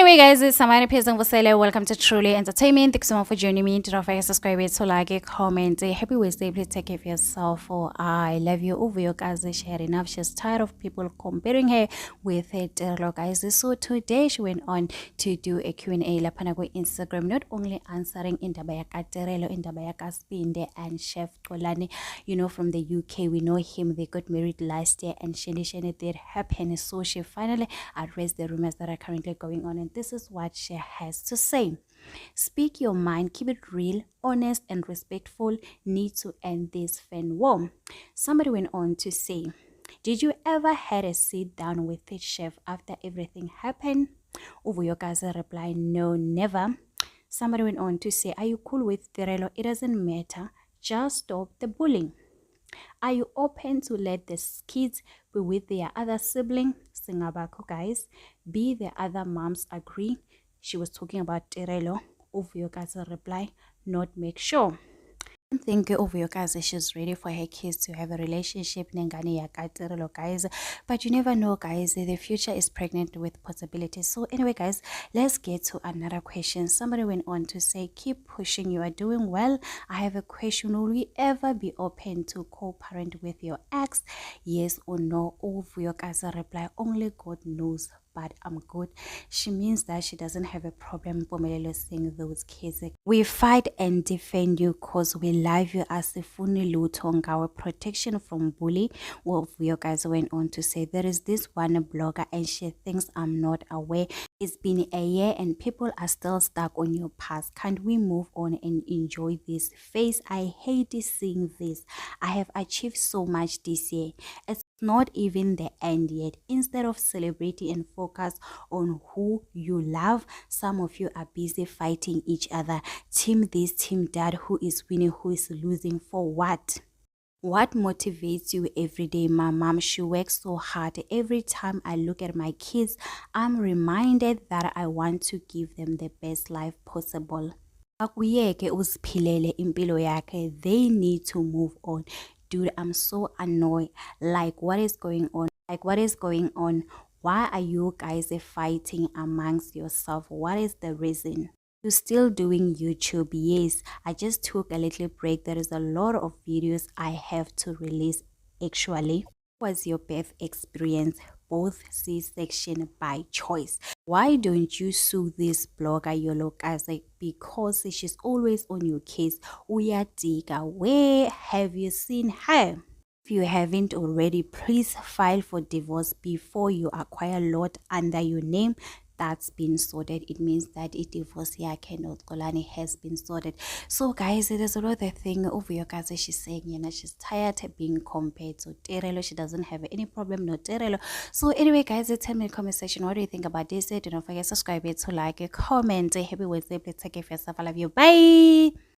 Anyway, guys, it's Samani Pezang Vasile. Welcome to Truly Entertainment. Thanks so much for joining me. Don't forget to subscribe, to like, comment. Happy Wednesday. Please take care of yourself. For I love you. Over your guys, share enough. She's tired of people comparing her with it. Guys, so today she went on to do a Q&A. Lapanago Instagram, not only answering Indabayaka Terelo, Indabayaka Spinde, and Chef Kolani. You know, from the UK, we know him. They got married last year, and Sheni did happen. So she finally addressed the rumors that are currently going on, and this is what she has to say. Speak your mind, keep it real, honest and respectful. Need to end this fan war. Somebody went on to say, did you ever had a sit down with the chef after everything happened? Over your guys reply, no, never. Somebody went on to say, are you cool with Terelo? It doesn't matter, just stop the bullying. Are you open to let the kids be with their other sibling? Singabako, guys. B, the other moms agree. She was talking about Terelo. Ovio guys reply, not make sure. I think Ovio guys she's ready for her kids to have a relationship nengane ya Terelo, guys. But you never know, guys. The future is pregnant with possibilities. So anyway, guys, let's get to another question. Somebody went on to say, keep pushing, you are doing well. I have a question. Will we ever be open to co-parent with your ex? Yes or no? Ovio guys reply, only God knows, but I'm good. She means that she doesn't have a problem seeing those kids. We fight and defend you because we love you as a funny lutong, our protection from bully. Well, you guys went on to say, there is this one blogger and she thinks I'm not aware. It's been a year and people are still stuck on your past. Can't we move on and enjoy this phase? I hate seeing this. I have achieved so much this year. It's not even the end yet. Instead of celebrating and focus on who you love, some of you are busy fighting each other. Team this, team that, who is winning, who is losing, for what? What motivates you every day? My mom, she works so hard. Every time I look at my kids, I'm reminded that I want to give them the best life possible. They need to move on. Dude, I'm so annoyed. Like, what is going on? Why are you guys fighting amongst yourself? What is the reason? You're still doing YouTube? Yes, I just took a little break. There is a lot of videos I have to release. Actually, what was your birth experience? Both C-section by choice. Why don't you sue this blogger Yolo as because she's always on your case? Uyatika, where have you seen her? If you haven't already, please file for divorce before you acquire lot under your name. That's been sorted. It means that a divorce here cannot Kolani has been sorted. So guys, it is another thing over your guys. She's saying, you know, she's tired of being compared to Terelo. She doesn't have any problem, no Terelo. So anyway, guys, tell me in the comment section, what do you think about this? Do not forget to subscribe, to like, comment. Happy Wednesday. Please take care of yourself. I love you. Bye.